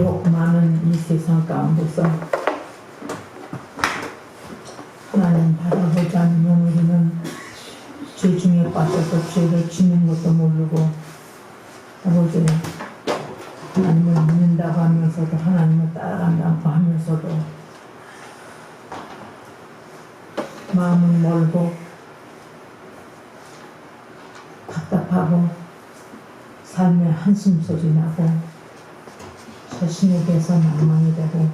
비록 많은 이 세상 가운데서 하나님 바라보지 않으면 우리는 죄 중에 빠져서 죄를 짓는 것도 모르고 아버지 하나님을 믿는다고 하면서도 하나님을 따라간다고 하면서도 마음은 멀고 답답하고 삶에 한숨소리 나고 자신에 대해서 낭만이 되고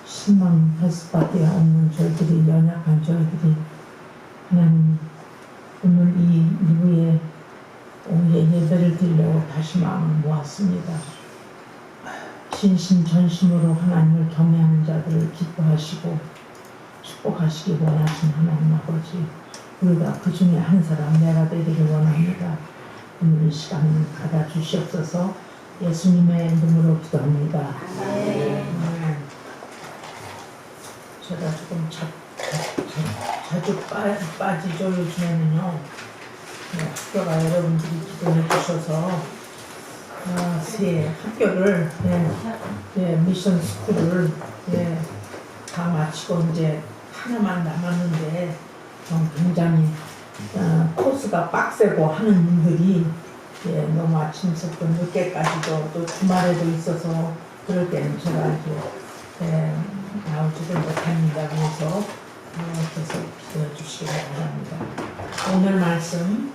실망할 수밖에 없는 저희들이 연약한 저희들이 하나님 오늘 이 이후에 오후에 예배를 드리려고 다시 마음을 모았습니다. 신심전심으로 하나님을 경외하는 자들을 기뻐하시고 축복하시기 원하신 하나님 아버지, 우리가 그 중에 한 사람 내가 되기를 원합니다. 오늘 이 시간을 받아주시옵소서. 예수님의 이름으로 기도합니다. 제가 조금 자주 빠지죠. 요즘에는요. 학교가 여러분들이 기도해 주셔서 새 학교를 미션 스쿨을 다 마치고 이제 하나만 남았는데 굉장히 코스가 빡세고 하는 일들이 너무 아침부터 늦게까지도 또 주말에도 있어서 그럴 때는 제가 이제 나오지를 못합니다. 그래서 계속 기도해 주시기 바랍니다. 오늘 말씀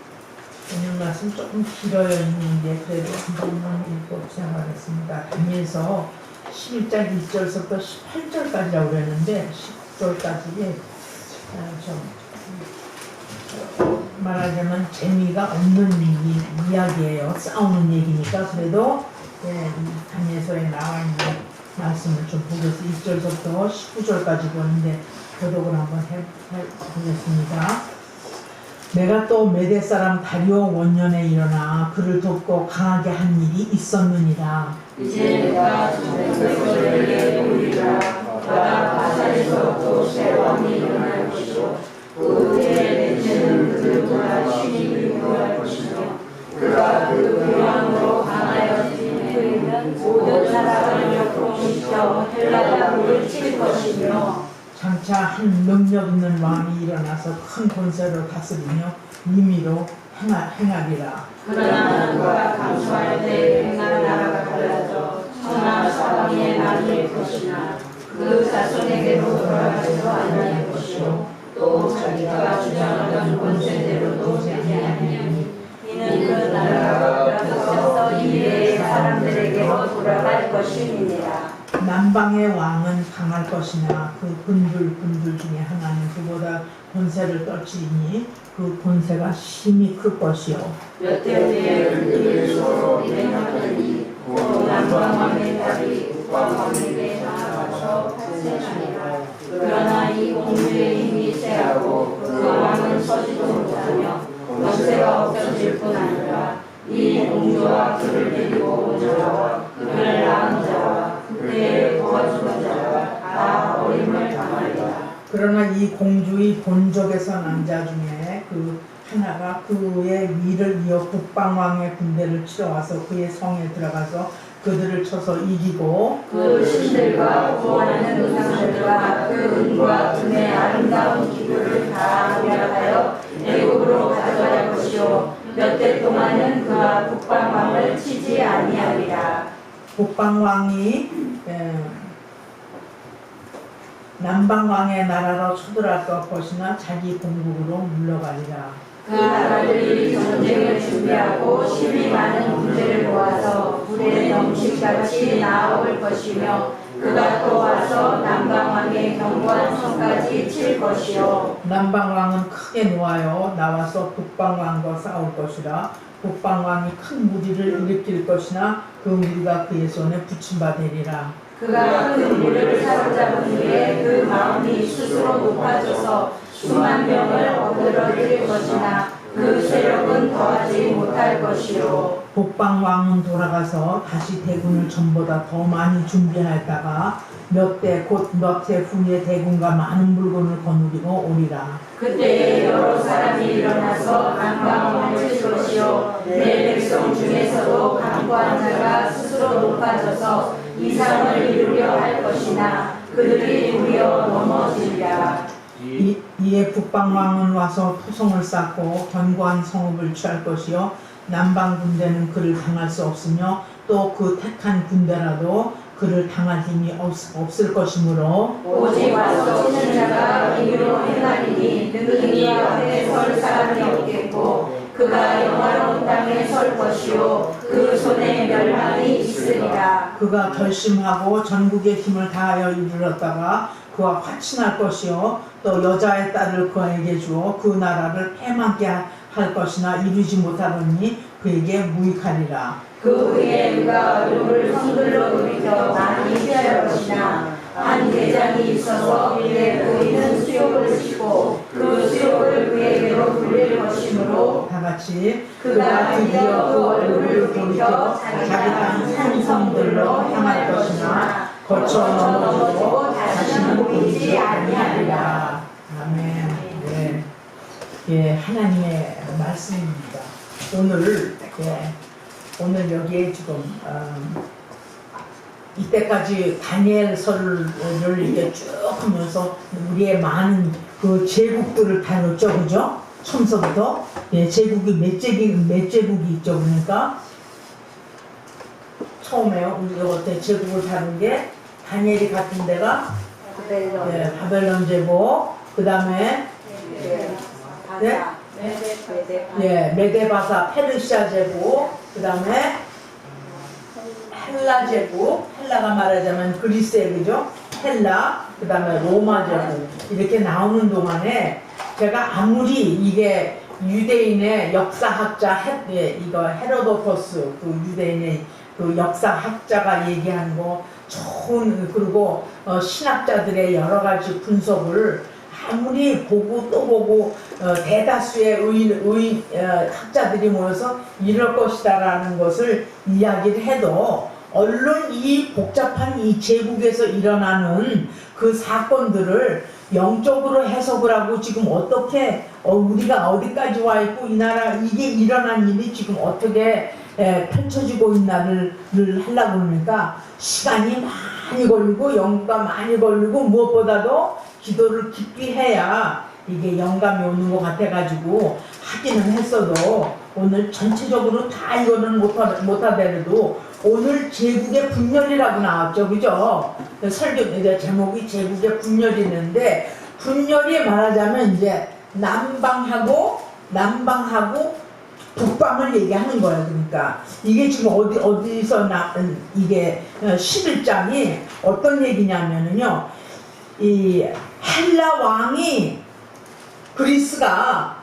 조금 길어요 있는데 그래도 한번 읽고 시작하겠습니다. 다니엘서 11장 1절부터 18절까지라고 그랬는데 19절까지 좀 말하자면 재미가 없는 이야기예요. 싸우는 얘기니까 그래도 다니엘서에 나와 있는 말씀을 좀 보겠습니다. 1절부터 19절까지 보는데 교독을 한번 해보겠습니다. 내가 또 메대 사람 다리오 원년에 일어나 그를 돕고 강하게 한 일이 있었느니라. 이제 내가 저들에게 보리라. 바다 바다에서 또 새 왕이 일어날 것이요 그의 내체는 그를 보다 심히 위로할 것이며 그가 그 교황으로 강하여 지내면 모든 사람을 옆으로 시켜 헬라 땅을 칠 것이며 장차 한 능력 있는 왕이 일어나서 큰 권세로 다스리며 임의로 행하리라. 그러나 그가 강수할 때 백날 나라가 갈라져 천하 사방에 나눌 것이나 그 자손에게로 돌아가지도 아니할 것이요 또 자기가 주장하던 권세대로도 되지 아니하니 이는 그 나라가 그래서 이외의 사람들에게로 돌아갈 것임이니라. 남방의 왕은 강할 것이나 그 군들 중에 하나는 그보다 권세를 떨치니 그 권세가 심히 클 것이요 몇 대 후에 그들이 서로 일행하더니 또 남방 왕의 딸이 북방 왕에게 나아가서 탈세하니라. 그러나 이 공주의 힘이 세하고 그 왕은 서지도 못하며 권세가 없어질 뿐 아니라 이 공주와 그를 데리고 온 자와 그를 낳은 자와 그때에 도와주는 자가 다 어림을 당하리라. 그러나 이 공주의 본족에서 난 자 중에 그 하나가 그의 위를 이어 북방왕의 군대를 치러 와서 그의 성에 들어가서 그들을 쳐서 이기고 그 신들과 구원하는 우상들과 그 은과 금의 아름다운 기구를 다 노략하여 애국으로 가져갈 것이요 몇 대 동안은 그가 북방왕을 치지 아니하리라. 북방왕이 남방왕의 나라로 쳐들어갈 것이나 자기 본국으로 물러가리라. 그 나라들이 전쟁을 준비하고 심히 많은 군대를 모아서 불에 넘칠같이 나아올 것이며 그가 또 와서 남방왕의 견고한 성까지 칠 것이요 남방왕은 크게 놓아요 나와서 북방왕과 싸울 것이라. 북방왕이 큰 무리를 일으킬 것이나 그 무리가 그의 손에 붙임받으리라. 그가 그 무리를 사로잡은 후에 그 마음이 스스로 높아져서 수만 명을 얻어들일 것이나 그 세력은 더하지 못할 것이요 북방왕은 돌아가서 다시 대군을 전보다 더 많이 준비하였다가 몇 해 후에 대군과 많은 물건을 거느리고 오리라. 그때에 여러 사람이 일어나서 남방왕을 칠 것이요 내 백성 중에서도 강구한 자가 스스로 높아져서 이상을 이루려 할 것이나 그들이 도리어 넘어지리라. 이에 북방왕은 와서 토성을 쌓고 견고한 성읍을 취할 것이요 남방 군대는 그를 당할 수 없으며 또 그 택한 군대라도 그를 당할 힘이 없을 것이므로 오직 와서 치는 자가 이유로 행하리니 능히 앞에 설 사람이 없겠고 그가 영화로운 땅에 설 것이요 그 손에 멸망이 있으리라. 그가 결심하고 전국의 힘을 다하여 이르렀다가 그와 화친할 것이요 또 여자의 딸을 그에게 주어 그 나라를 패망케 할 것이나 이루지 못하더니 그에게 무익하리라. 그 후에 그가 얼굴을 성들로 돌이켜 많이 피할 것이나 한 대장이 있어서 그에 보이는 수욕을 치고 그 수욕을 그에게로 돌릴 것이므로 다같이 그가 드디어 그 얼굴을 돌이켜 자기 땅 산성들로 향할 것이나 거쳐 넘어지고 다시는 보이지 아니하리라. 아멘. 네. 예, 하나님의 말씀입니다. 오늘 여기에 지금 이때까지 다니엘서를 이렇게 쭉 하면서 우리의 많은 그 제국들을 다뤘죠, 그죠? 처음서부터 제국이 몇 제국이 있죠, 그러니까 처음에 우리 이때 제국을 다룬 게 다니엘이 같은 데가 바벨론 제국, 그 다음에 메데바사 페르시아 제국, 그 다음에 헬라 제국, 헬라가 말하자면 그리스의 그죠? 헬라, 그 다음에 로마 제국 이렇게 나오는 동안에 제가 아무리 이게 유대인의 역사학자 이거 헤로도토스 그 유대인의 그 역사학자가 얘기한 거 좋은 그리고 신학자들의 여러 가지 분석을 아무리 보고 또 보고 대다수의 학자들이 모여서 이럴 것이다라는 것을 이야기를 해도 얼른 이 복잡한 이 제국에서 일어나는 그 사건들을 영적으로 해석을 하고 지금 어떻게 우리가 어디까지 와 있고 이 나라 이게 일어난 일이 지금 어떻게 펼쳐지고 있나를 하려고 그러니까 시간이 많이 걸리고 연구가 많이 걸리고 무엇보다도 기도를 깊이 해야 이게 영감이 오는 것 같아가지고 하기는 했어도 오늘 전체적으로 다 이거는 못하더라도 오늘 제국의 분열이라고 나왔죠, 그죠? 설교 이제 제목이 제국의 분열이는데 분열이 말하자면 이제 남방하고 북방을 얘기하는 거예요. 그러니까 이게 지금 어디서 이게 11장이 어떤 얘기냐면은요. 이 헬라 왕이 그리스가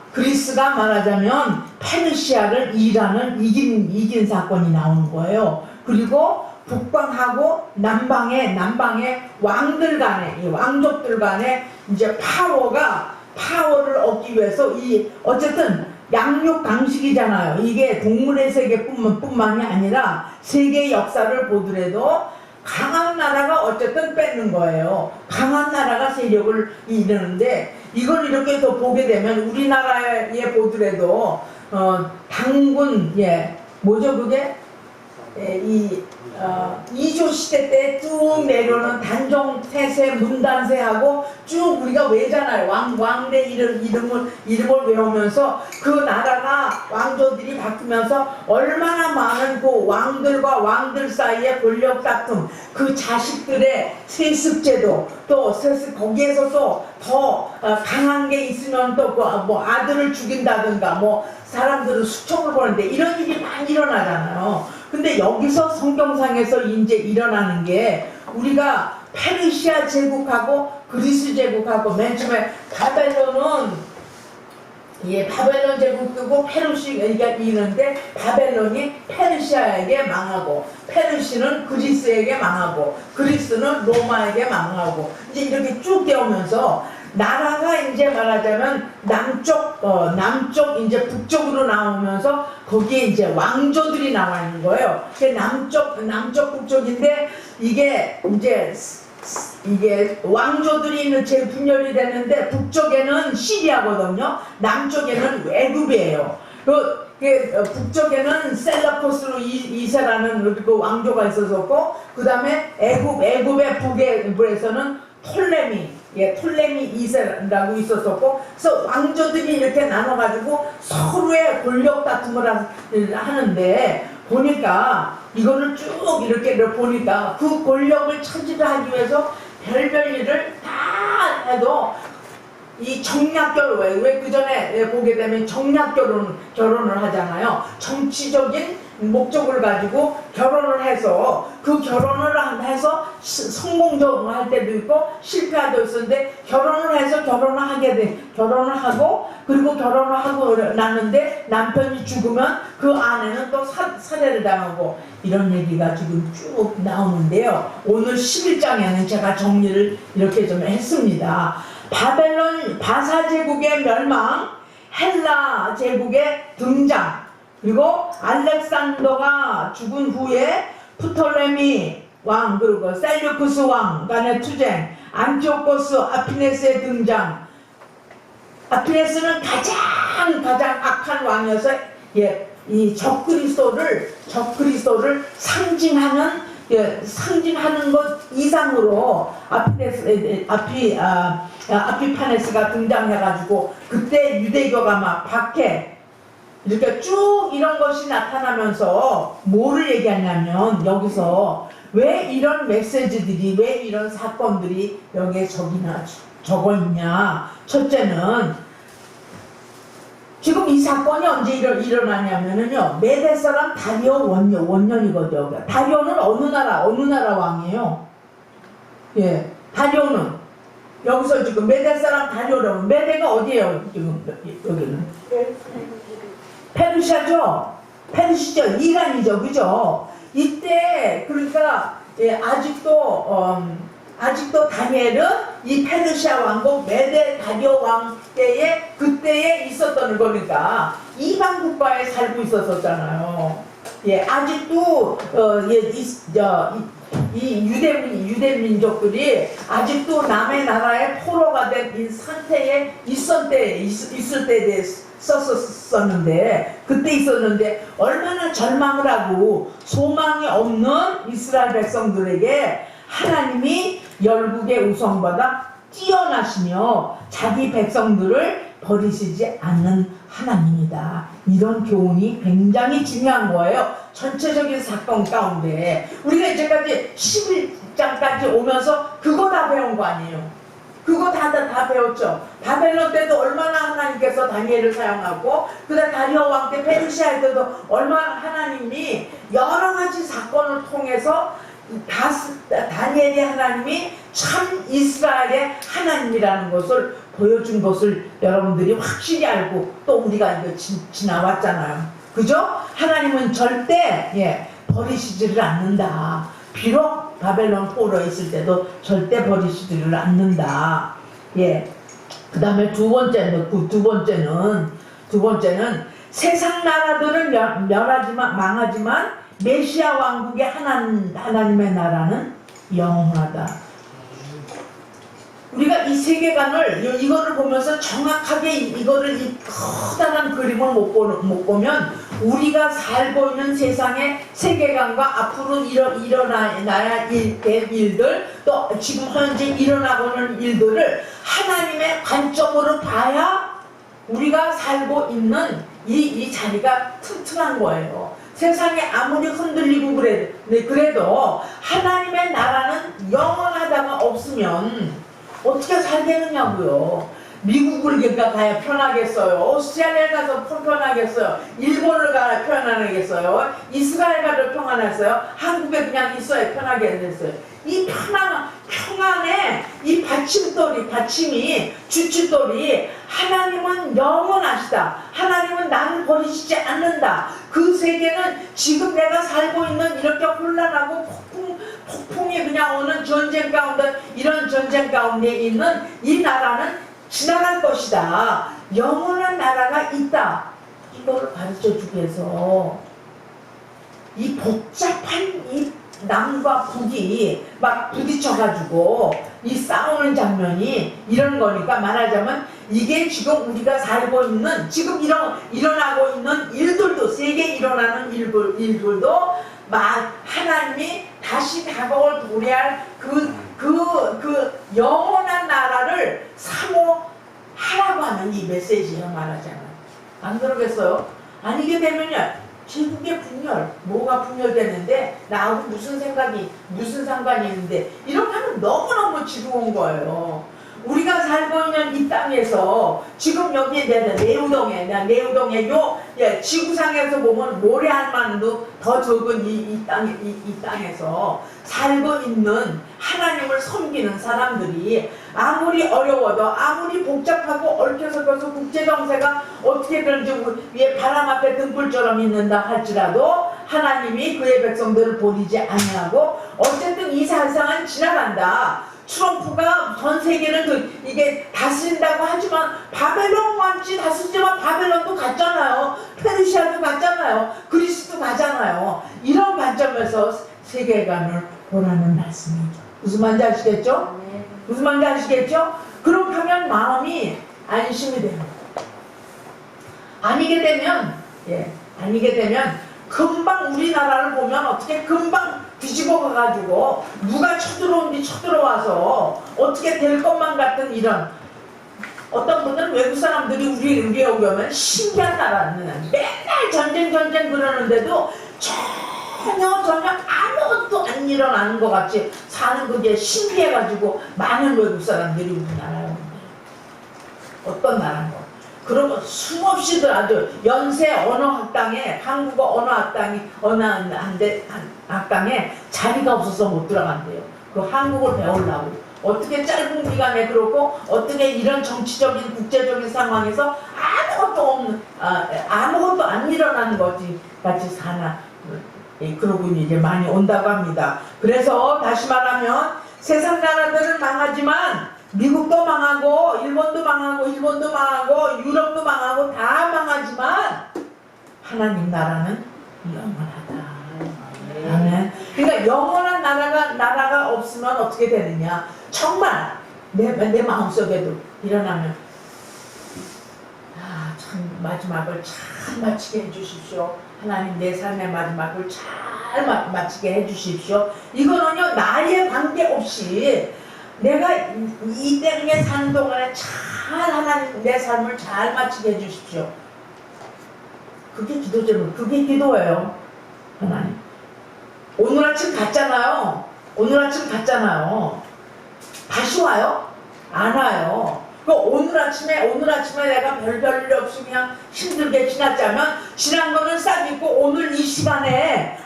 말하자면 페르시아를 이긴 사건이 나오는 거예요. 그리고 북방하고 남방의 왕들 간에 이 왕족들 간에 이제 파워를 얻기 위해서 어쨌든 양육 강식이잖아요. 이게 동물의 세계뿐만이 아니라 세계의 역사를 보더라도 강한 나라가 어쨌든 뺏는 거예요. 강한 나라가 세력을 이루는데 이걸 이렇게 더 보게 되면 우리나라에 보더라도 당군 뭐죠 그게 이조 시대 때 쭉 내려오는 단종 태세 문단세하고 쭉 우리가 외잖아요. 왕대 이름을 외우면서 그 나라가 왕조들이 바뀌면서 얼마나 많은 그 왕들과 왕들 사이의 권력 다툼, 그 자식들의 세습제도, 또 거기에서 또 더 강한 게 있으면 또 뭐 아들을 죽인다든가 뭐 사람들은 수청을 보는데 이런 일이 많이 일어나잖아요. 근데 여기서 성경상에서 이제 일어나는 게 우리가 페르시아 제국하고 그리스 제국하고 맨 처음에 바벨론 제국이고 페르시아가 이는데 바벨론이 페르시아에게 망하고 페르시는 그리스에게 망하고 그리스는 로마에게 망하고 이제 이렇게 쭉 되오면서 나라가 이제 말하자면 남쪽 이제 북쪽으로 나오면서 거기에 이제 왕조들이 나와 있는 거예요. 남쪽 북쪽인데 이게 왕조들이 있는 재분열이 됐는데 북쪽에는 시리아거든요. 남쪽에는 외굽이에요. 북쪽에는 셀라코스로 이세라는 그 왕조가 있었었고, 그 다음에 애굽의 북에서는 톨레미 이세라고 있었었고, 그래서 왕조들이 이렇게 나눠가지고 서로의 권력 다툼을 하는데, 보니까 이거를 쭉 이렇게 보니까 그 권력을 차지하기 위해서 별별 일을 다 해도 이 정략결혼, 왜 그 전에 보게 되면 정략결혼을 하잖아요. 정치적인 목적을 가지고 결혼을 해서 그 결혼을 해서 성공적으로 할 때도 있고 실패할 때도 있었는데, 결혼을 해서 결혼을 하고 그리고 결혼을 하고 났는데 남편이 죽으면 그 아내는 또 살해를 당하고, 이런 얘기가 지금 쭉 나오는데요. 오늘 11장에는 제가 정리를 이렇게 좀 했습니다. 바사 제국의 멸망, 헬라 제국의 등장, 그리고 알렉산더가 죽은 후에 프톨레미 왕, 그리고 셀류쿠스 왕 간의 투쟁, 안티오코스 아피네스의 등장. 아피네스는 가장 악한 왕이어서 이 적그리스도를 상징하는 것 이상으로 아피파네스가 등장해가지고, 그때 유대교가 막 박해, 이렇게 쭉 이런 것이 나타나면서 뭐를 얘기하냐면, 여기서 왜 이런 메시지들이, 왜 이런 사건들이 여기에 적어 있냐. 첫째는 지금 이 사건이 언제 일어나냐면요, 메대 사람 다리오 원년이거든요. 다리오는 어느 나라 왕이에요. 예, 다리오는 여기서 지금 메대 사람 다리오라고. 메대가 어디예요? 지금 여기는 페르시아죠. 페르시죠. 이란이죠, 그죠? 이때 그러니까 아직도 다니엘은 이 페르시아 왕국 메데 다리오 왕 때에 그때에 있었던 거니까 이방 국가에 살고 있었잖아요. 아직도 이 유대 민족들이 아직도 남의 나라의 포로가 된 이 상태에 있을 때에 그때 있었는데, 얼마나 절망을 하고 소망이 없는 이스라엘 백성들에게 하나님이 열국의 우성보다 뛰어나시며 자기 백성들을 버리시지 않는 하나님이다. 이런 교훈이 굉장히 중요한 거예요. 전체적인 사건 가운데 우리가 이제까지 11장까지 오면서 그거 다 배운 거 아니에요. 그거 다 배웠죠. 바벨론 때도 얼마나 하나님께서 다니엘을 사용하고, 그 다음 다리오 왕 때 페르시아 때도 얼마나 하나님이 여러 가지 사건을 통해서 다니엘이 하나님이 참 이스라엘의 하나님이라는 것을 보여준 것을 여러분들이 확실히 알고, 또 우리가 이거 지나왔잖아요. 그죠? 하나님은 절대 버리시지를 않는다. 비록 바벨론 포로에 있을 때도 절대 버리시지를 않는다. 그 다음에 두 번째는 세상 나라들은 망하지만 메시아 왕국의 하나님의 나라는 영원하다. 우리가 이 세계관을 이거를 보면서 정확하게 이거를 이 커다란 그림을 못 보면 우리가 살고 있는 세상의 세계관과 앞으로 일어나야 될 일들, 또 지금 현재 일어나고 있는 일들을 하나님의 관점으로 봐야 우리가 살고 있는 이 자리가 튼튼한 거예요. 세상이 아무리 흔들리고 그래도 하나님의 나라는 영원하다가 없으면 어떻게 살겠느냐고요. 미국을 가야 편하겠어요. 오스트리아에 가서 편하겠어요. 일본을 가야 편하겠어요. 이스라엘 가도 평안했어요. 한국에 그냥 있어야 편하겠어요. 이 평안에 이 받침이 주춧돌이 하나님은 영원하시다. 하나님은 나를 버리시지 않는다. 그 세계는 지금 내가 살고 있는 이렇게 혼란하고 폭풍이 그냥 오는 이런 전쟁 가운데 있는 이 나라는 지나갈 것이다. 영원한 나라가 있다. 이거를 가르쳐 주기 위해서 이 복잡한 남과 북이 막 부딪혀가지고 이 싸우는 장면이 이런 거니까 말하자면 이게 지금 우리가 살고 있는 지금 일어나고 있는 일들도 세계에 일어나는 일들도 하나님이 다시 다가올 도래할 그 영원한 나라를 사모하라고 하는 이 메시지를 말하잖아요. 안 그러겠어요? 아니게 되면요. 제국의 분열, 뭐가 분열되는데 나하고 무슨 상관이 있는데 이렇게 하면 너무너무 지루한 거예요. 우리가 살고 있는 이 땅에서 지금 여기 내우동에 지구상에서 보면 모래알만도 더 적은 이 땅에서 살고 있는 하나님을 섬기는 사람들이 아무리 어려워도 아무리 복잡하고 얽혀서서 국제정세가 어떻게 그런지 위에 바람 앞에 등불처럼 있는다 할지라도 하나님이 그의 백성들을 버리지 아니하고 어쨌든 이 세상은 지나간다. 트럼프가 전 세계를 이게 다스린다고 하지만 바벨론 왕지 다스리지만 바벨론도 갔잖아요. 페르시아도 갔잖아요. 그리스도 가잖아요. 이런 관점에서 세계관을 보라는 말씀이죠. 무슨 말인지 아시겠죠? 무슨 말인지 아시겠죠? 그렇게 하면 마음이 안심이 됩니다. 아니게 되면 금방 우리나라를 보면 어떻게 금방 뒤집어 가가지고 누가 쳐들어온뒤 쳐들어와서 어떻게 될 것만 같은 이런 어떤 분들은 외국 사람들이 우리에 오면 신기한 나라는 맨날 전쟁 그러는데도 전혀 아무것도 안 일어나는 것 같이 사는 그게 신기해가지고 많은 외국 사람들이 우리나라에 옵니다. 어떤 나라인가? 그러고 수없이들 아주 연세 언어학당에 한국어 언어학당에 자리가 없어서 못 들어간대요. 그 한국을 배우려고 어떻게 짧은 기간에 그렇고 어떻게 이런 정치적인 국제적인 상황에서 아무것도 안 일어나는 거지 같이 사나 그러고 이제 많이 온다고 합니다. 그래서 다시 말하면 세상 나라들은 망하지만 미국도 망하고 일본도 망하고 유럽도 망하고 다 망하지만 하나님 나라는 영원하다. 아멘. 그러니까 영원한 나라가 없으면 어떻게 되느냐? 정말 내 마음속에도 일어나면 참 마지막을 잘 마치게 해주십시오. 하나님 내 삶의 마지막을 잘 마치게 해주십시오. 이거는요 나의 관계없이 내가 이 땅에 사는 동안에 잘 하나님 내 삶을 잘 마치게 해주십시오. 그게 기도제목, 그게 기도예요. 하나님 오늘 아침 갔잖아요. 다시 와요? 안 와요. 오늘 아침에 내가 별별 일 없이 그냥 힘들게 지났자면 지난 거는 싹 잊고 오늘 이 시간에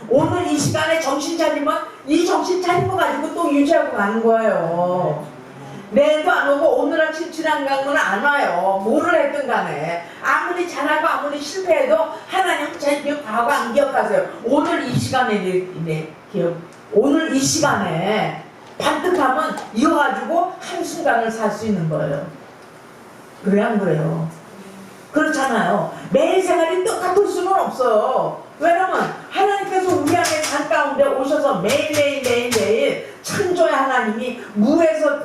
정신 차리면 이 정신 차린 거 가지고 또 유지하고 가는 거예요. 내일도 안 오고 오늘 아침 지난 거는 안 와요. 뭐를 했든 간에 아무리 잘하고 아무리 실패해도 하나님 제 과거 안 기억하세요. 오늘 이 시간에 오늘 이 시간에 반듯하면 이거 가지고 한순간을 살 수 있는 거예요. 그래 안 그래요? 그렇잖아요. 매일 생활이 똑같을 수는 없어요. 왜냐면 하나님께서 우리 안에 삶 가운데 오셔서 매일 창조의 하나님이 무에서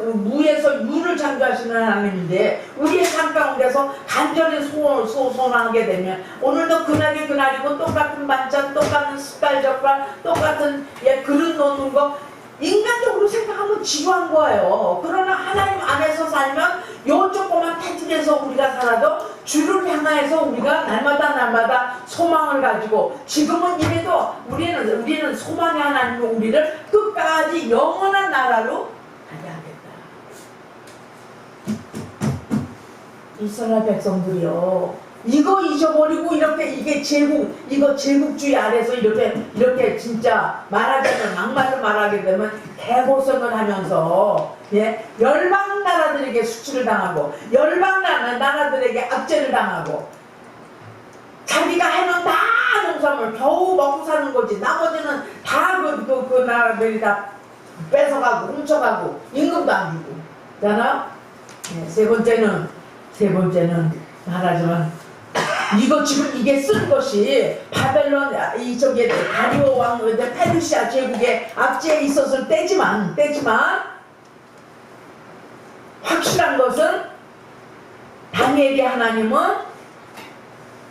유를 창조하시는 하나님인데 우리의 삶 가운데서 간절히 소원하게 되면 오늘도 그날이고 똑같은 반찬, 똑같은 숟갈젓갈, 똑같은 그릇 놓는 거 인간적으로 생각하면 지루한 거예요. 그러나 하나님 안에서 살면 요 조그만 테두리에서 우리가 살아도 주를 향해서 우리가 날마다 소망을 가지고 지금은 이래도 우리는 소망의 하나님이 우리를 끝까지 영원한 나라로 가게 하겠다. 이스라엘 백성들이요. 이거 잊어버리고 이게 제국주의 아래서 이렇게 진짜 말하자면 막말로 말하게 되면 개고생을 하면서 열방 나라들에게 수치를 당하고 열방 나라들에게 압제를 당하고 자기가 해놓은 다 농산물 겨우 먹고 사는 거지 나머지는 다 그 나라들이 다 뺏어가고 훔쳐가고 임금도 안 주고 잖아요. 세 번째는 말하자면 이거 지금 이게 쓴 것이 바벨론 이 저기 다리오 왕 페르시아 제국의 압제에 있었을 때지만 확실한 것은 다니엘이 하나님은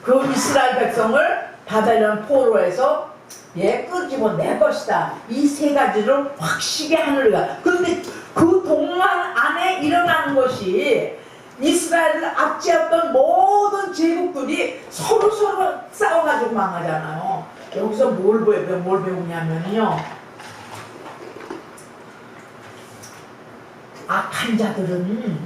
그 이스라엘 백성을 바벨론 포로에서 끄집어 낼 것이다. 이 세 가지를 확실히 하늘이가. 그런데 그 동안 안에 일어나는 것이 이스라엘을 압제했던 모든 제국들이 서로 싸워가지고 망하잖아요. 여기서 뭘 배우냐면요. 악한 자들은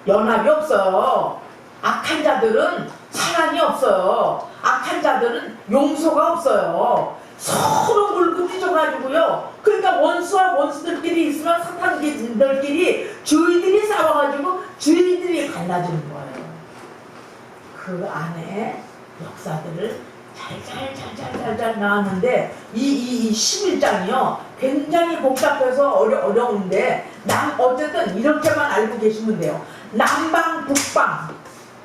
연합이 없어요. 악한 자들은 사랑이 없어요. 악한 자들은 용서가 없어요. 서로 물고 삐져가지고요. 그러니까 원수와 원수들끼리 있으면 사탄들끼리 주의들이 싸워가지고 주의들이 갈라지는 거예요. 그 안에 역사들을 잘 나왔는데 이 11장이요 굉장히 복잡해서 어려운데 어쨌든 이렇게만 알고 계시면 돼요. 남방 북방,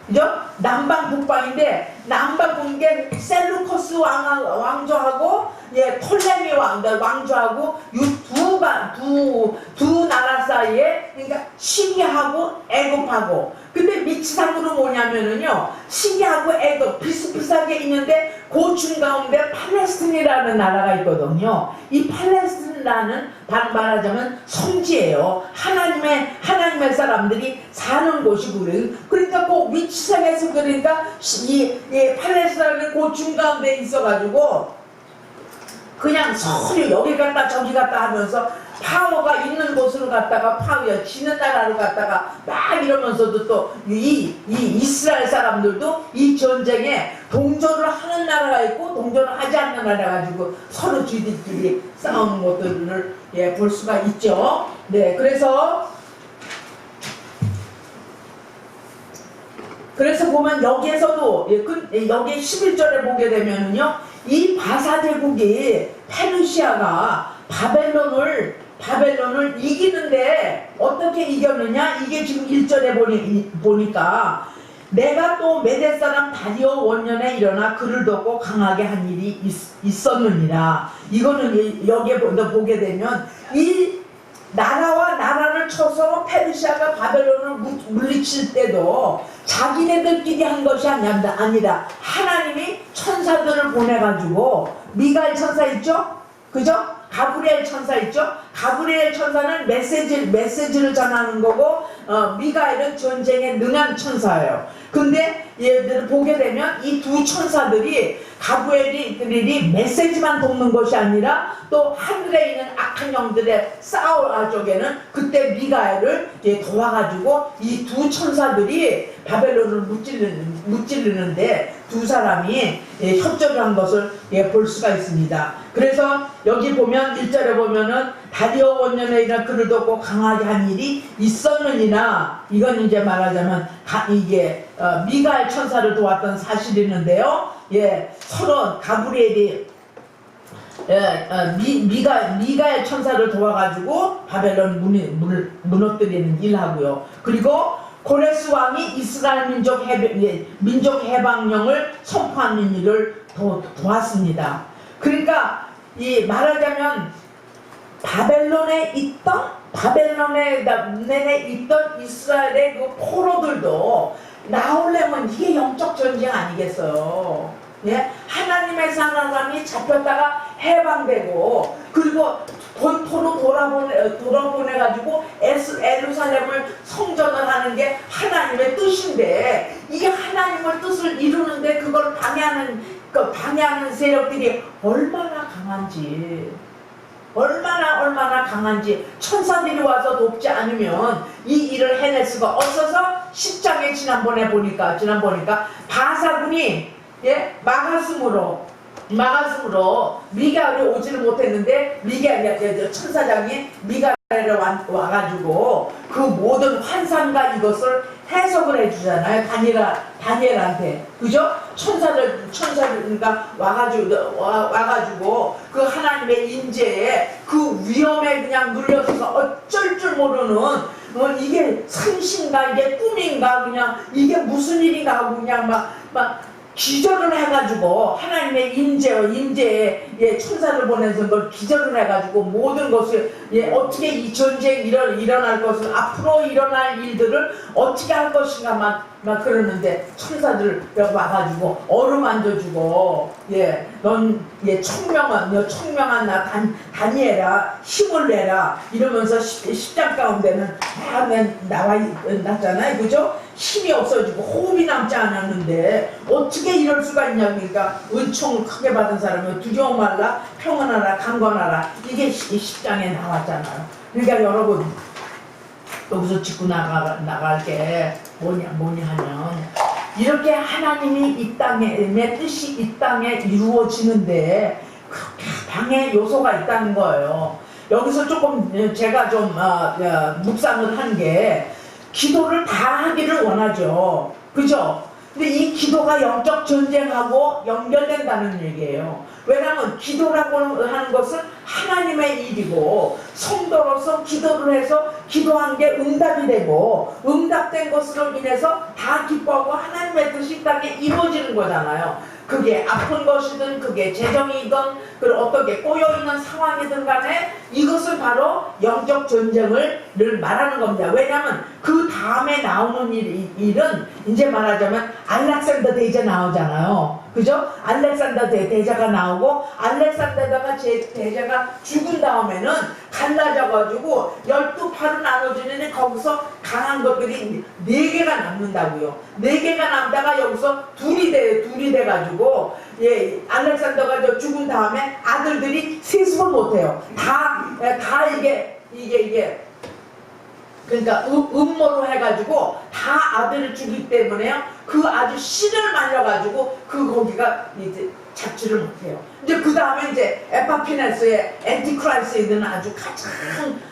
그죠? 남방 북방인데 남방 북방에 셀루커스 왕조하고 톨레미 왕조하고 두 나라 사이에 그러니까 시리아하고 애굽하고. 근데 미치상으로 뭐냐면은요 시리아하고 애굽 비슷비슷하게 있는데 그 중가운데 팔레스틴이라는 나라가 있거든요. 이 팔레스틴이라는 말하자면 성지예요. 하나님의 사람들이 사는 곳이고요. 그러니까 그 위치상에서 그러니까 이 팔레스틴이 그 중가운데 있어가지고 그냥 서로 여기 갔다 저기 갔다 하면서 파워가 있는 곳으로 갔다가 지는 나라로 갔다가 막 이러면서도 또 이 이스라엘 사람들도 이 전쟁에 동조를 하는 나라가 있고 동조를 하지 않는 나라가 가지고 서로 쥐들끼리 싸우는 것들을 볼 수가 있죠. 네, 그래서 보면 여기에서도 여기 11절에 보게 되면은요 이 바사 제국이 페르시아가 바벨론을 이기는데 어떻게 이겼느냐? 이게 지금 1절에 보니까 내가 또 메대 사람 다리오 원년에 일어나 그를 덮고 강하게 한 일이 있었느니라. 이거는 여기에 보게 되면 이 나라와 나라를 쳐서 페르시아가 바벨론을 물리칠 때도 자기네들끼리 한 것이 아니라 하나님이 천사들을 보내가지고 미가엘 천사 있죠? 그죠? 가브리엘 천사 있죠? 가브리엘 천사는 메시지를 전하는 거고 미가엘은 전쟁에 능한 천사예요. 근데 얘들 보게 되면 이 두 천사들이 가브리엘이 메시지만 돕는 것이 아니라 또 하늘에 있는 악한 영들의 싸울 쪽에는 그때 미가엘을 도와가지고 이 두 천사들이 바벨론을 무찌르는데 두 사람이 협조를 한 것을 볼 수가 있습니다. 그래서 여기 보면 1절에 보면은 다리오 원년에 일어나 그를 덮고 강하게 한 일이 있었느니라. 이건 이제 말하자면 이게 미가엘 천사를 도왔던 사실이 있는데요. 서로 가브리엘이 미가엘 천사를 도와가지고 바벨론 무너뜨리는 일하고요. 그리고 고레스 왕이 이스라엘 민족 해방령을 선포하는 일을 도왔습니다. 그러니까 말하자면 바벨론에 있던 이스라엘의 그 포로들도 나오려면 이게 영적 전쟁 아니겠어요? 하나님의 사람이 잡혔다가 해방되고 그리고 본토로 돌아보내가지고 예루살렘을 성전을 하는 게 하나님의 뜻인데 이게 하나님의 뜻을 이루는데 그걸 방해하는 세력들이 얼마나 강한지 천사들이 와서 돕지 않으면 이 일을 해낼 수가 없어서 10장에 지난번에 보니까 바사군이 막았으므로 미가엘이 오지를 못했는데 천사장이 미가엘을 와가지고 그 모든 환상과 이것을 해석을 해주잖아요. 다니엘한테 그죠? 천사가 와가지고 그 하나님의 인재에 그 위험에 그냥 눌려서서 어쩔 줄 모르는 이게 상신가 이게 꿈인가 그냥 이게 무슨 일인가 하고 그냥 막 기절을 해가지고 하나님의 임재에 천사를 보내서 걸 기절을 해가지고 모든 것을 어떻게 이 전쟁이 일어날 것을 앞으로 일어날 일들을 어떻게 할 것인가 막 그러는데 천사들 와가지고 어루만져주고 넌 총명한 나 다니엘아 힘을 내라 이러면서 10장 가운데는 다 나왔잖아요. 그죠? 힘이 없어지고 호흡이 남지 않았는데 어떻게 이럴 수가 있냐. 그러니까 은총을 크게 받은 사람은 두려워 말라 평안하라 강건하라 이게 10장에 나왔잖아요. 그러니까 여러분 여기서 짚고 나갈 게 뭐냐 하면 이렇게 하나님이 이 땅에 내 뜻이 이 땅에 이루어지는데 그렇게 방해 요소가 있다는 거예요. 여기서 조금 제가 좀 묵상을 한 게 기도를 다 하기를 원하죠. 그죠? 근데 이 기도가 영적 전쟁하고 연결된다는 얘기예요. 왜냐하면 기도라고 하는 것은 하나님의 일이고 성도로서 기도를 해서 기도한 게 응답이 되고 응답된 것으로 인해서 다 기뻐하고 하나님의 뜻이 이 땅에 이루어지는 거잖아요. 그게 아픈 것이든 그게 재정이든 어떻게 꼬여있는 상황이든 간에 이것을 바로 영적 전쟁을 말하는 겁니다. 왜냐하면 그 다음에 나오는 일은 이제 말하자면 알렉산더 대제 나오잖아요. 그죠? 알렉산더 대제가 나오고 알렉산더 대제가 죽은 다음에는 갈라져가지고 12파로 나눠지는데 거기서 강한 것들이 4개가 남는다고요. 4개가 남다가 여기서 둘이 돼가지고 알렉산더가 죽은 다음에 아들들이 세습을 못해요. 다 이게 그러니까 음모로 해가지고 다 아들을 주기 때문에요. 그 아주 씨를 말려가지고 거기가 이제 잡지를 못해요. 이제 그 다음에 이제 에파피네스의 엔티크라이스에는 아주 가장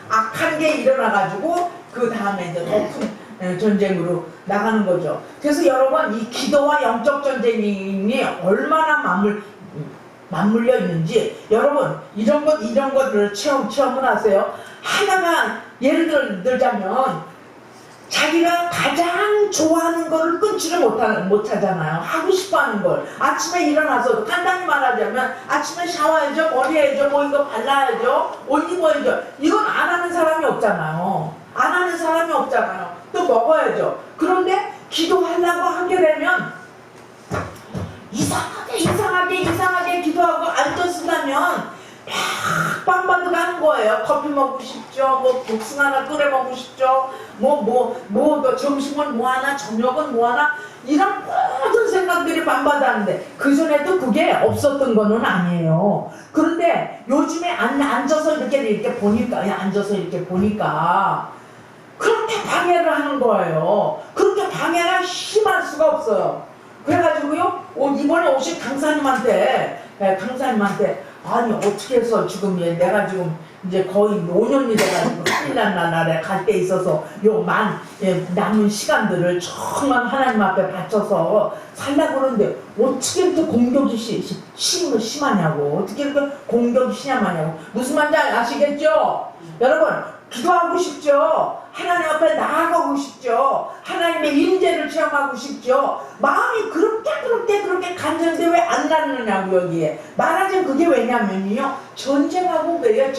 악한 게 일어나가지고 그 다음에 이제 더 큰 전쟁으로 나가는 거죠. 그래서 여러분 이 기도와 영적 전쟁이 얼마나 맞물려 있는지 여러분 이런 것들을 체험을 하세요. 하나가 예를 들자면 자기가 가장 좋아하는 거를 끊지를 못하잖아요. 하고 싶어하는 걸 아침에 일어나서 간단히 말하자면 아침에 샤워해야죠, 머리 해야죠, 뭐 이거 발라야죠, 옷 입어야죠. 이건 안 하는 사람이 없잖아요. 또 먹어야죠. 그런데 기도하려고 하게 되면 이상하게 기도하고 앉았으면 빵바드가 하는 거예요. 커피 먹고 싶죠. 뭐 복숭아 하나 끓여 먹고 싶죠. 점심은 뭐 하나, 저녁은 뭐 하나 이런 모든 생각들이 빵바드하는데 그 전에도 그게 없었던 거는 아니에요. 그런데 요즘에 앉아서 이렇게 보니까 그렇게 방해를 하는 거예요. 그렇게 방해가 심할 수가 없어요. 그래가지고요 이번에 오신 강사님한테 아니 어떻게 해서 지금 내가 지금 이제 거의 5년이 돼가지고 큰일난 날에 갈 때 있어서 남은 시간들을 정말 하나님 앞에 바쳐서 살려고 그러는데 어떻게 이렇게 공격이 심하냐고 어떻게 이렇게 공격이 심하냐고 무슨 말인지 아시겠죠? 여러분 기도하고 싶죠? 하나님 앞에 나아가고 싶죠? 하나님의 임재를 체험하고 싶죠? 마음이 그렇게 간절한데 왜 안 나느냐고 여기에 말하자면 그게 왜냐면요 전쟁하고 그래요.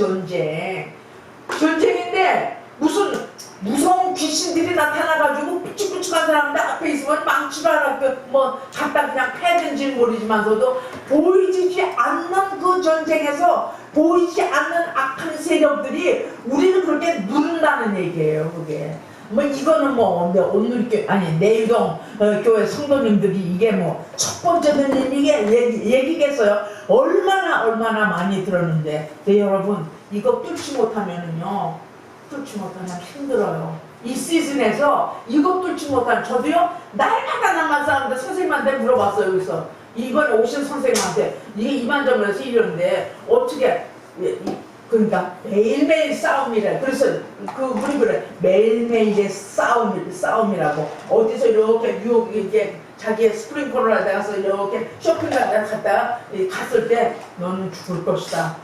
전쟁인데 무슨 무서운 귀신들이 나타나가지고 삐죽삐죽한 사람들 앞에 있으면 망치를 하나 갖다 그냥 패든지 모르지만서도 보이지 않는 그 전쟁에서 보이지 않는 악한 세력들이 우리를 그렇게 누른다는 얘기예요. 그게 이거는 오늘 내일동 교회 성도님들이 이게 첫 번째 듣는 얘기겠어요. 얼마나 많이 들었는데 여러분 이거 뚫지 못하면 힘들어요. 이 시즌에서 이것 뚫지 못하면 저도요 날마다 사람들 선생님한테 물어봤어요. 여기서 이번에 오신 선생님한테 이게 이만저만해서 이러는데 어떻게 그러니까 매일매일 싸움이래. 그래서 우리 그래 매일매일의 싸움이라고 어디서 이렇게 자기의 스프링클러를 나가서 이렇게 쇼핑을 갔다가 갔을 때 너는 죽을 것이다.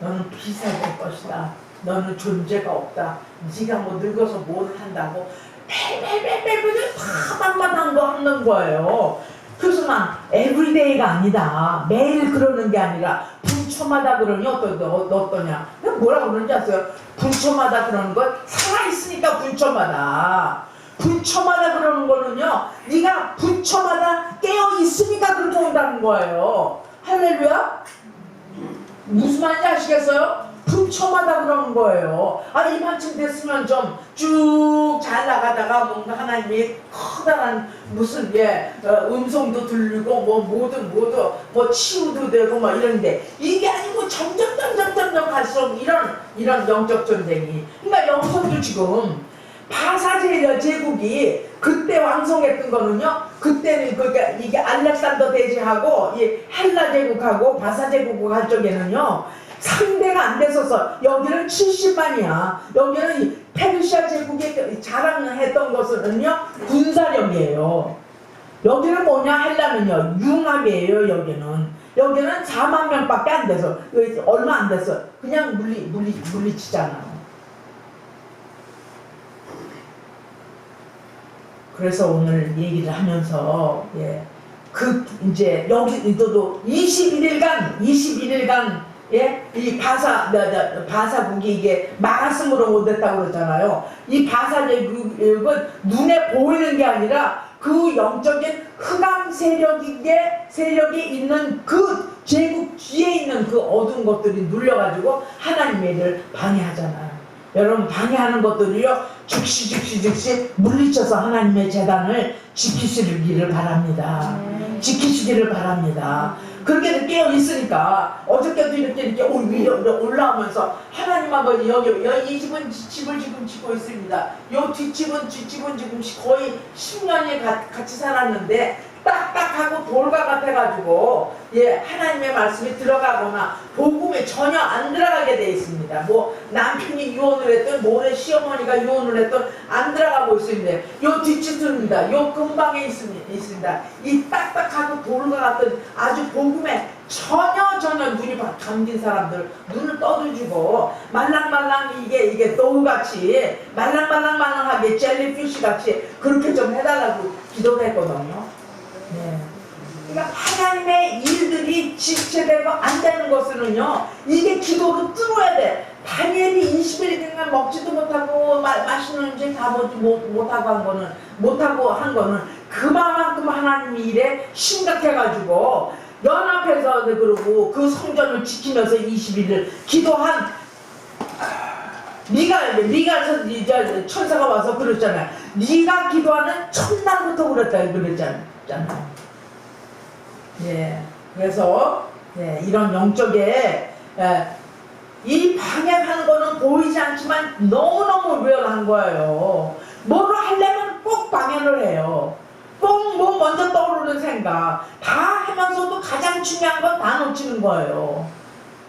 너는 피살될 것이다. 너는 존재가 없다. 네가 늙어서 뭘 한다고 매일매일 다 만만한 거 하는 거예요. 그래서만 에브리데이가 아니다. 매일 그러는 게 아니라 분초마다 그러니 어떠냐? 뭐라 그러는지 아세요? 분초마다 그러는 건 살아있으니까 분초마다. 분초마다 그러는 거는요, 네가 분초마다 깨어있으니까 그렇게 온다는 거예요. 할렐루야? 무슨 말인지 아시겠어요? 분초마다 그러는 거예요. 아, 이만큼 됐으면 좀 쭉 잘 나가다가 뭔가 하나님이 커다란 무슨 음성도 들리고 모두 뭐 치유도 되고 뭐 이런데, 이게 아니고 점점 갈수록 이런 영적 전쟁이. 그러니까 영성도 지금 바사 제국이 그때 왕성했던 거는요, 그때는 그러니까 이게 알렉산더 대제하고 이 헬라 제국하고 바사 제국 할 적에는요, 상대가 안 됐었어. 여기는 70만이야. 여기는 이 페르시아 제국이 자랑했던 것은요, 군사력이에요. 여기는 뭐냐, 헬라는요, 융합이에요. 여기는 4만 명밖에 안 돼서, 얼마 안 됐어. 그냥 물리치잖아. 그래서 오늘 얘기를 하면서, 이제 여기도 21일간 이 바사국이 이게 마가슴으로 오됐다고 그러잖아요. 이 바사제국은 눈에 보이는 게 아니라 그 영적인 흑암 세력이 있는 그 제국 뒤에 있는 그 어두운 것들이 눌려가지고 하나님의 일을 방해하잖아요. 여러분, 방해하는 것들이요, 즉시 물리쳐서 하나님의 재단을 지키시기를 바랍니다. 지키시기를 바랍니다. 그렇게 깨어 있으니까 어저께도 이렇게 위로 올라오면서 하나님하고 여기 이 집은 집을 지금 짓고 있습니다. 요 뒷집은 지금 거의 10년이 같이 살았는데 딱딱하고 돌과 같아가지고 하나님의 말씀이 들어가거나 복음에 전혀 안 들어가게 돼 있습니다. 뭐 남편이 이혼을 했든 모래 시어머니가 이혼을 했든 안 들어가고 있습니다. 요 뒷집입니다. 요 근방에 있습니다. 이 딱딱하고 돌과 같은 아주 복음에 전혀 눈이 감긴 사람들 눈을 떠들주고 말랑말랑 이게 노우같이 말랑하게 젤리피쉬같이 그렇게 좀 해달라고 기도를 했거든요. 네. 그러니까 하나님의 일들이 지체되고 안 되는 것은요, 이게 기도로 뚫어야 돼. 다니엘이 21일간 먹지도 못하고 맛있는 음식 다 못하고 한 거는 그만큼 하나님 일에 심각해가지고 연합해서 그러고 그 성전을 지키면서 21일 기도한 네가 천사가 와서 그랬잖아요. 네가 기도하는 첫날부터 그랬잖아요. 그래서 이런 영적에 이 방해하는 거는 보이지 않지만 너무너무 리얼한 거예요. 뭐를 하려면 꼭 방해를 해요. 꼭 뭐 먼저 떠오르는 생각 다 하면서도 가장 중요한 건 다 놓치는 거예요.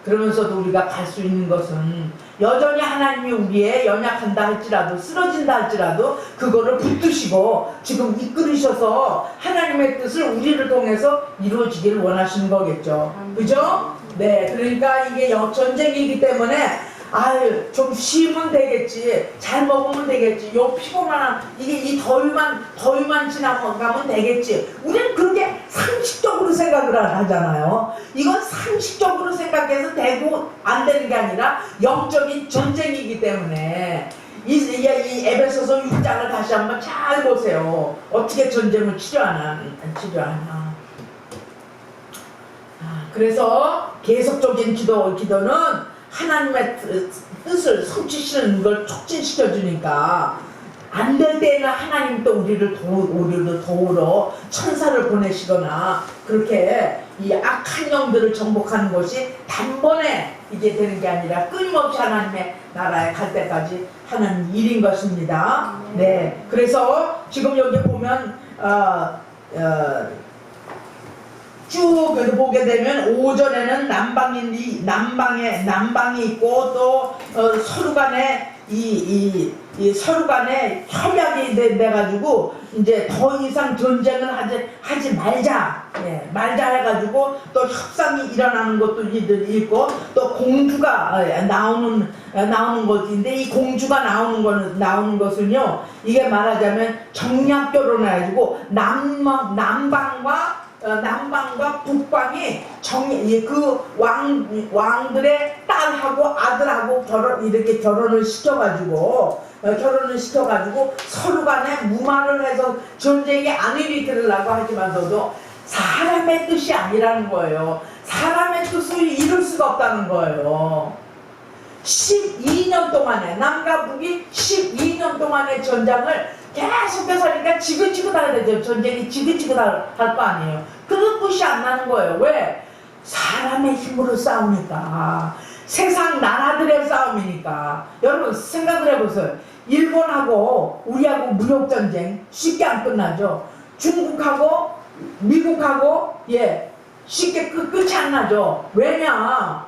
그러면서도 우리가 갈 수 있는 것은 여전히 하나님이 우리의 연약한다 할지라도 쓰러진다 할지라도 그거를 붙드시고 지금 이끌으셔서 하나님의 뜻을 우리를 통해서 이루어지기를 원하시는 거겠죠. 그죠? 네, 그러니까 이게 전쟁이기 때문에 좀 쉬면 되겠지, 잘 먹으면 되겠지, 요 피곤한 이 더위만 지나가면 되겠지. 우리는 그렇게 상식적으로 생각을 하잖아요. 이건 상식적으로 생각해서 되고 안 되는 게 아니라 영적인 전쟁이기 때문에 이 에베소서 6장을 다시 한번 잘 보세요. 어떻게 전쟁을 치료하나. 그래서 계속적인 기도는 하나님의 뜻을 성취시키는 걸 촉진시켜 주니까 안 될 때에는 하나님 또 우리를 도우러 천사를 보내시거나 그렇게 이 악한 영들을 정복하는 것이 단번에 이게 되는 게 아니라 끊임없이 하나님의 나라에 갈 때까지 하는 일인 것입니다. 네, 그래서 지금 여기 보면 쭉 보게 되면 오전에는 남방이 있고 또 서로 간에 서로 간에 협약이 돼가지고 이제 더 이상 전쟁을 하지 말자 해가지고 또 협상이 일어나는 것도 있고 또 공주가 나오는 것인데 이 공주가 나오는 것은요, 이게 말하자면 정략 결혼을 해가지고 남방과 남방과 북방이 그 왕들의 딸하고 아들하고 이렇게 결혼을 시켜가지고 서로 간에 무마를 해서 전쟁이 안 일으키려고 하지만서도 사람의 뜻이 아니라는 거예요. 사람의 뜻을 이룰 수가 없다는 거예요. 12년 동안에 남과 북이 12년 동안의 전장을 계속해서 하니까 지긋지긋 하게 되죠. 전쟁이 지긋지긋 할 거 아니에요. 그 뜻이 안 나는 거예요. 왜? 사람의 힘으로 싸우니까. 세상 나라들의 싸움이니까. 여러분 생각을 해보세요. 일본하고 우리하고 무역전쟁 쉽게 안 끝나죠. 중국하고 미국하고 쉽게 끝이 안 나죠. 왜냐?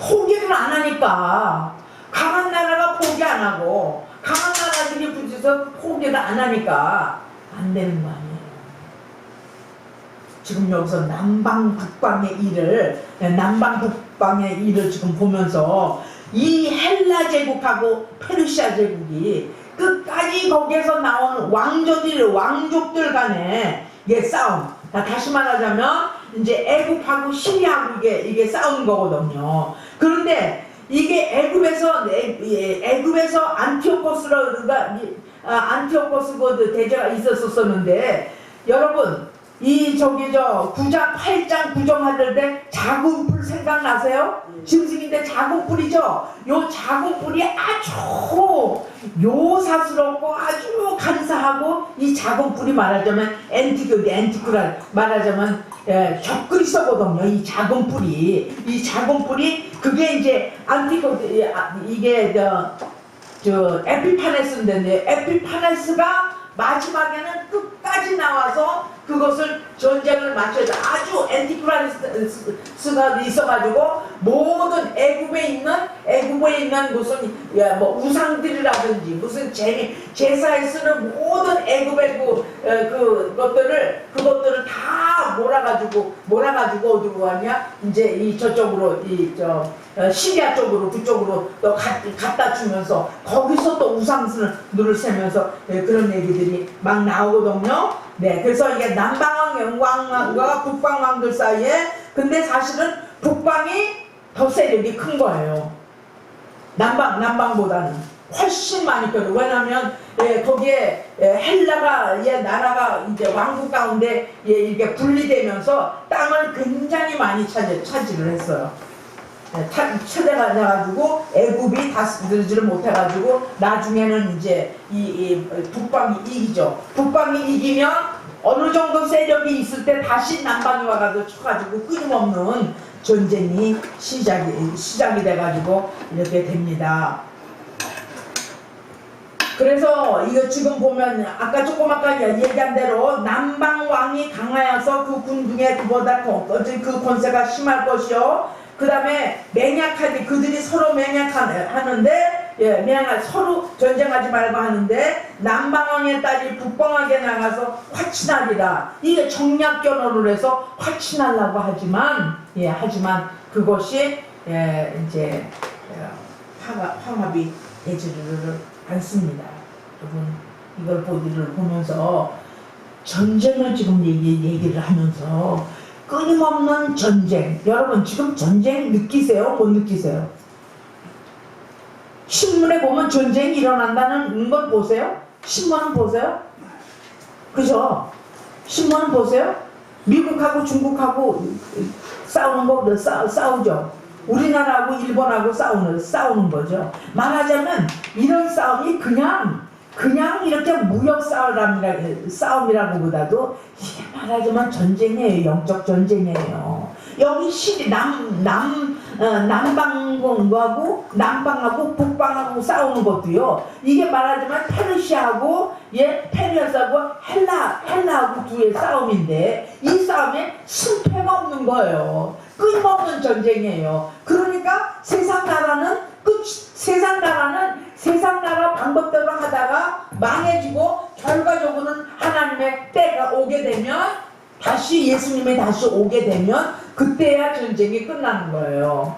포기를 안 하니까. 강한 나라가 포기 안 하고 강한 나라들이 부딪혀서 포기를 안 하니까 안 되는 거 아니에요. 지금 여기서 남방 북방의 일을 지금 보면서 이 헬라 제국하고 페르시아 제국이 끝까지 거기에서 나온 왕족들 간의 싸움. 다시 말하자면 이제 애굽하고 시리아하고 이게 싸우는 거거든요. 그런데 이게 애굽에서 안티오코스 대제가 있었었는데 여러분 9장 8장 구정할 때 자군뿔 생각나세요? 짐승인데 자군뿔이죠. 요 자군뿔이 아주 요사스럽고 아주 간사하고 이 자군뿔이 말하자면 앤티크라 말하자면 적그리스도거든요. 이 자군뿔이 그게 이제 이게 에피파네스인데 에피파네스가 마지막에는 끝까지 나와서 그것을 전쟁을 마쳐서 아주 엔티크라이스가 있어가지고 모든 애굽에 있는 무슨 우상들이라든지 무슨 제사에 쓰는 모든 애굽의 그것들을 다 몰아가지고 어디로 가냐 이제 저쪽으로 시리아 쪽으로 그쪽으로 또 갖다 주면서 거기서 또 우상들을 세면서 그런 얘기들이 막 나오거든요. 네, 그래서 이게 남방 왕과 북방 왕들 사이에 근데 사실은 북방이 더 세력이 큰 거예요. 남방보다는 훨씬 많이 커요. 왜냐하면 거기에 헬라가 나라가 이제 왕국 가운데 이렇게 분리되면서 땅을 굉장히 많이 차지를 했어요. 쳐내가지고 애굽이 다스리지를 못해가지고 나중에는 이제 이 북방이 이기죠. 북방이 이기면 어느 정도 세력이 있을 때 다시 남방이 와가지고 쳐가지고 끊임없는 전쟁이 시작이 돼가지고 이렇게 됩니다. 그래서 이거 지금 보면 아까 조금 얘기한 대로 남방 왕이 강하여서 그 군중에 그보다 그 권세가 심할 것이요. 그 다음에 그들이 서로 맹약하는데 서로 전쟁하지 말고 하는데 남방왕의 딸이 북방왕에게 나가서 화친하리라. 이게 정략견어를 해서 화친하려고 하지만 그것이 이제 화합이 되지를 않습니다. 여러분 이걸 보면서 전쟁을 지금 얘기를 하면서 끊임없는 전쟁. 여러분 지금 전쟁 느끼세요? 못 느끼세요? 신문에 보면 전쟁이 일어난다는 것 보세요? 신문은 보세요? 그죠? 신문은 보세요? 미국하고 중국하고 싸우는 거 싸우죠? 우리나라하고 일본하고 싸우는 거죠. 말하자면 이런 싸움이 그냥 이렇게 무역 싸움이라고 보다도 이게 말하자면 전쟁이에요. 영적 전쟁이에요. 여기 남방하고 북방하고 싸우는 것도요. 이게 말하자면 페르시아하고 헬라하고 두의 싸움인데 이 싸움에 승패가 없는 거예요. 끊임없는 전쟁이에요. 그러니까 세상 나라 방법대로 하다가 망해지고 결과적으로는 하나님의 때가 오게 되면 예수님이 다시 오게 되면 그때야 전쟁이 끝나는 거예요.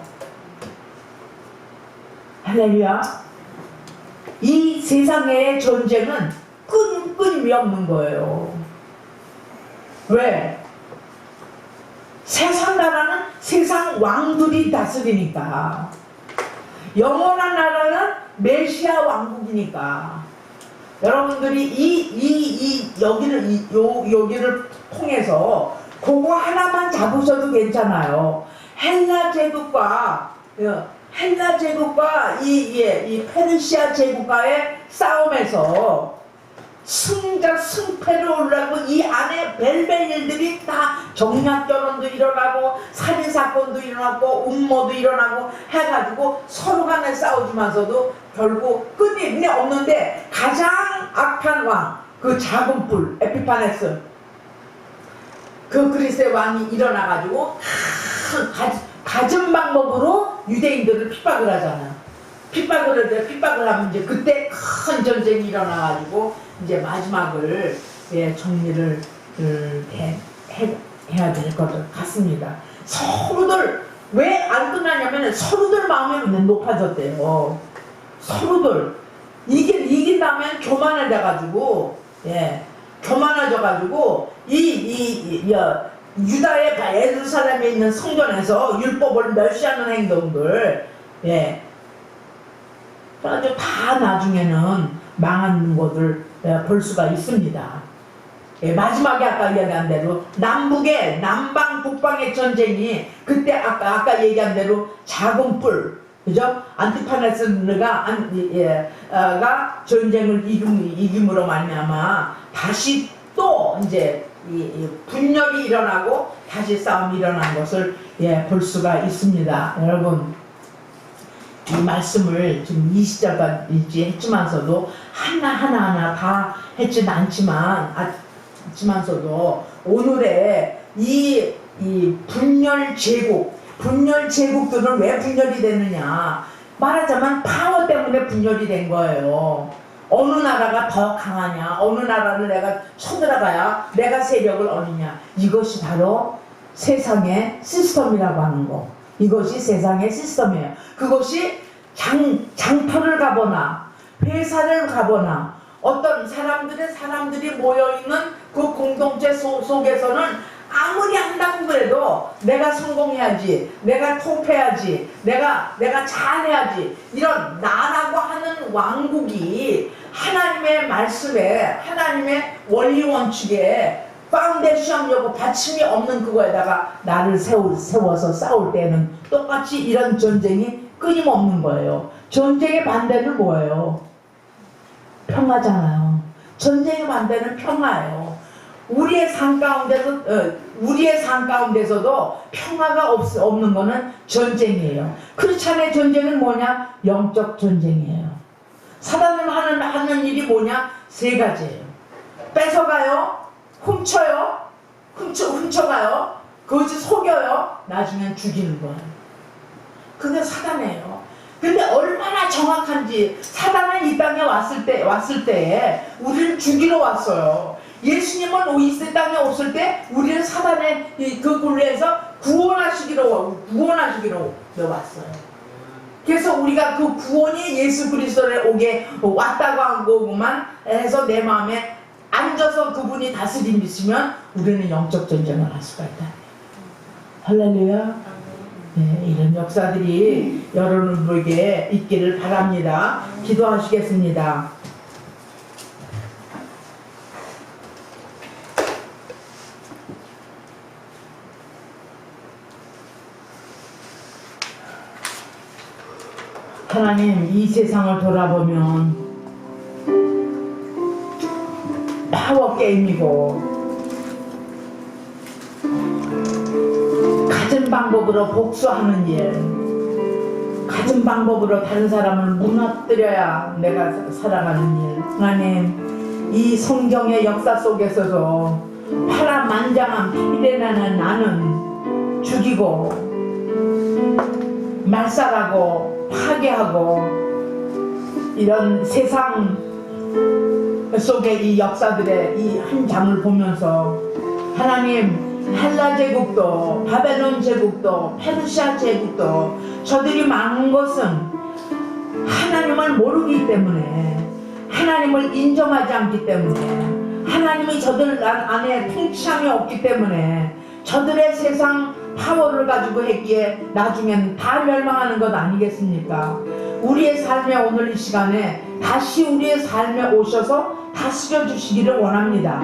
할렐루야. 이 세상의 전쟁은 끊임이 없는 거예요. 왜? 세상 나라는 세상 왕들이 다스리니까. 영원한 나라는 메시아 왕국이니까. 여러분들이 여기를 통해서 그거 하나만 잡으셔도 괜찮아요. 헬라 제국과 이 페르시아 제국과의 싸움에서 승패를 올라고 이 안에 별별 일들이 다 정략 결혼도 일어나고 살인 사건도 일어나고 음모도 일어나고 해가지고 서로 간에 싸우지만서도 결국 끝이 없는데 가장 악한 왕, 그 작은 뿔 에피파네스, 그 그리스의 왕이 일어나가지고 가진 방법으로 유대인들을 핍박을 하잖아. 핍박을 하면 이제 그때 큰 전쟁이 일어나가지고 이제 마지막을 정리를 해야 될 것 같습니다. 서로들 왜 안 끝나냐면 서로들 마음이 높아졌대요. 서로들 이긴다면 교만해져가지고 교만해져가지고 유다의 예루살렘에 있는 성전에서 율법을 멸시하는 행동들 아주 다 나중에는 망한 것을 볼 수가 있습니다. 마지막에 아까 이야기한 대로 남북의 남방 북방의 전쟁이 그때 아까 얘기한 대로 작은 뿔, 그죠? 안티파네스가 전쟁을 이김으로 말미암아 다시 또 이제 이 분열이 일어나고 다시 싸움이 일어난 것을 볼 수가 있습니다. 여러분, 이 말씀을 지금 이 시절까지 했지만서도 하나 다 했지는 않지만서도 오늘의 이 분열 제국들은 왜 분열이 되느냐? 말하자면 파워 때문에 분열이 된 거예요. 어느 나라가 더 강하냐, 어느 나라를 내가 쳐들어가야 내가 세력을 얻느냐, 이것이 바로 세상의 시스템이라고 하는 거. 이것이 세상의 시스템이에요. 그것이 장터를 가거나 회사를 가거나 어떤 사람들이 모여있는 그 공동체 속에서는 아무리 한다고 그래도 내가 성공해야지, 내가 톱해야지, 내가 잘해야지, 이런 나라고 하는 왕국이 하나님의 말씀에, 하나님의 원리 원칙에 파운데이션이고 받침이 없는 그거에다가 나를 세워서 싸울 때는 똑같이 이런 전쟁이 끊임없는 거예요. 전쟁의 반대는 뭐예요? 평화잖아요. 전쟁의 반대는 평화예요. 우리의 삶 가운데서도 평화가 없는 거는 전쟁이에요. 크리스찬의 전쟁은 뭐냐? 영적 전쟁이에요. 사단은 하는 일이 뭐냐? 세 가지예요. 뺏어가요, 훔쳐가요, 거짓 속여요, 나중엔 죽이는 거예요. 그게 사단이에요. 근데 얼마나 정확한지, 사단은 이 땅에 왔을 때에 우리를 죽이러 왔어요. 예수님은 이 땅에 없을 때 우리를 사단의 그 굴레에서 구원하시기로 왔어요. 그래서 우리가 그 구원이 예수 그리스도를 오게 왔다고 한 거구만 해서 내 마음에 앉아서 그분이 다스림 있으면 우리는 영적 전쟁을 할 수가 있다. 할렐루야. 이런 역사들이 여러분에게 있기를 바랍니다. 기도하시겠습니다. 하나님, 이 세상을 돌아보면 파워 게임이고 가진 방법으로 복수하는 일, 가진 방법으로 다른 사람을 무너뜨려야 내가 살아가는 일. 하나님, 이 성경의 역사 속에서도 파란만장한 피대나는 나는 죽이고 말살하고 파괴하고 이런 세상 속의 이 역사들의 이 한 장을 보면서 하나님, 헬라 제국도 바벨론 제국도 페르시아 제국도 저들이 망한 것은 하나님을 모르기 때문에, 하나님을 인정하지 않기 때문에, 하나님이 저들 안에 통치함이 없기 때문에 저들의 세상 파워를 가지고 했기에 나중엔 다 멸망하는 것 아니겠습니까? 우리의 삶에 오늘 이 시간에 다시 우리의 삶에 오셔서 다스려 주시기를 원합니다.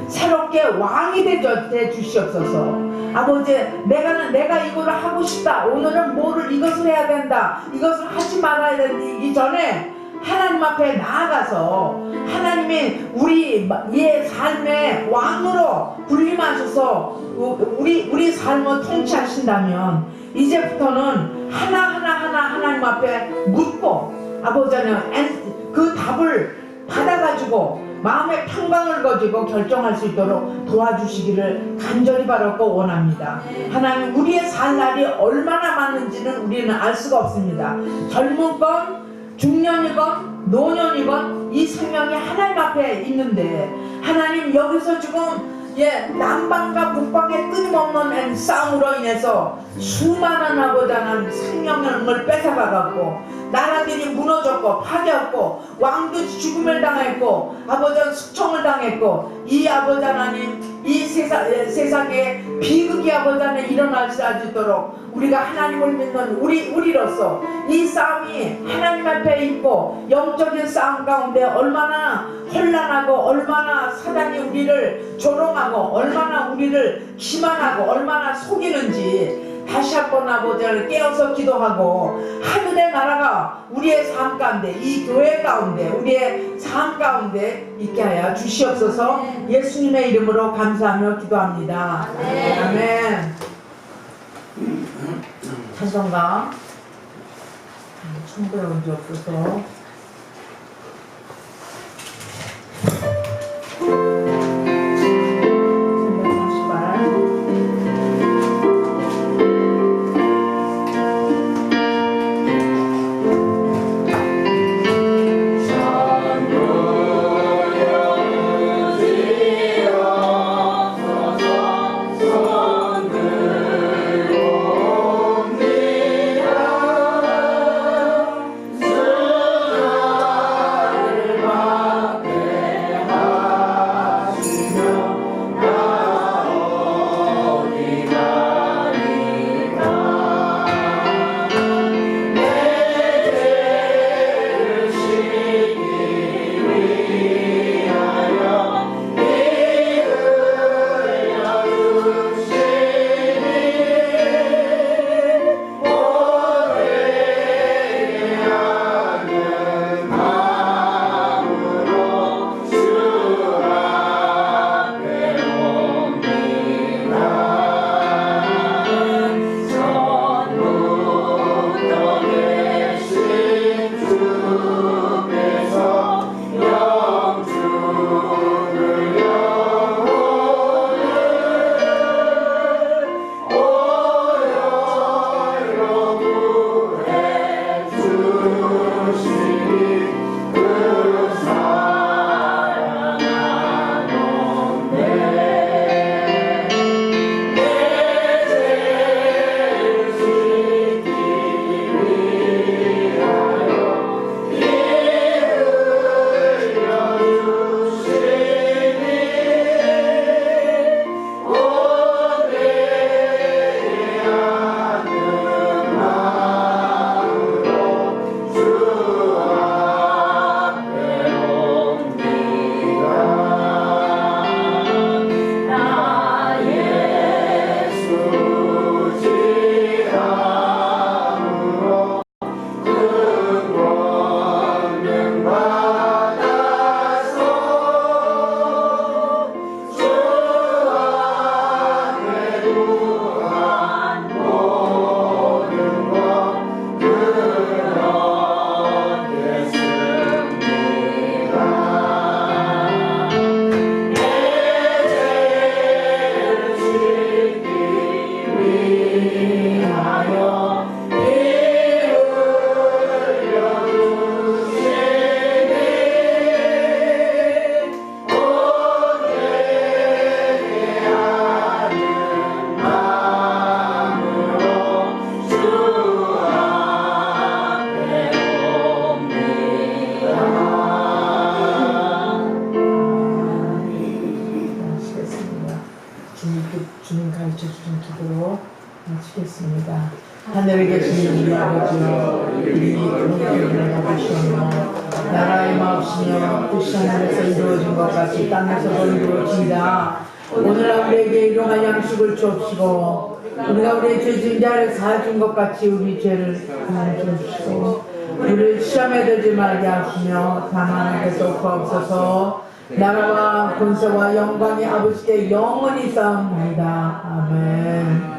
새롭게 왕이 되 주시옵소서. 아버지, 내가 이거를 하고 싶다. 오늘은 이것을 해야 된다. 이것을 하지 말아야 된다. 이전에 하나님 앞에 나아가서 하나님이 우리의 삶의 왕으로 군림하셔서 우리 삶을 통치하신다면 이제부터는 하나하나 하나님 앞에 묻고 아버지는 그 답을 받아가지고 마음의 평강을 가지고 결정할 수 있도록 도와주시기를 간절히 바라고 원합니다. 하나님, 우리의 살 날이 얼마나 많은지는 우리는 알 수가 없습니다. 젊은 건 중년이건 노년이건 이 생명이 하나님 앞에 있는데 하나님, 여기서 지금 남방과 북방의 끊임없는 싸움으로 인해서 수많은 아버지는 생명을 뺏어가갖고 나라들이 무너졌고 파괴했고 왕도 죽음을 당했고 아버지는 숙청을 당했고 이 아버지 하나님, 이 세상에 비극이 아버지 하나님 일어날 수 있도록 우리가 하나님을 믿는 우리로서 이 싸움이 하나님 앞에 있고 영적인 싸움 가운데 얼마나 혼란하고 얼마나 사단이 우리를 조롱하고 얼마나 우리를 기만하고 얼마나 속이는지 다시 한번 아버지를 깨어서 기도하고 하늘의 나라가 우리의 삶 가운데, 이 교회 가운데, 우리의 삶 가운데 있게 하여 주시옵소서. 예수님의 이름으로 감사하며 기도합니다. 아멘. 찬송가 천국에 온지 없어서 하늘에 계신 우리 아버지여 이름이 거룩하게 여기시며 나라의 마옵시며 뜻이 하늘에서 이루어진 것 같이 땅에서도 이루어지이다. 오늘 우리에게 일용할 양식을 주옵시고 우리가 우리의 죄진 자를 사해준 것 같이 우리 죄를 사해 주옵시고 우리를 시험에 들지 말게 하시며 다만 하게도 구하옵소서. 나라와 권세와 영광이 아버지께 영원히 쌓옵나이다. 아멘.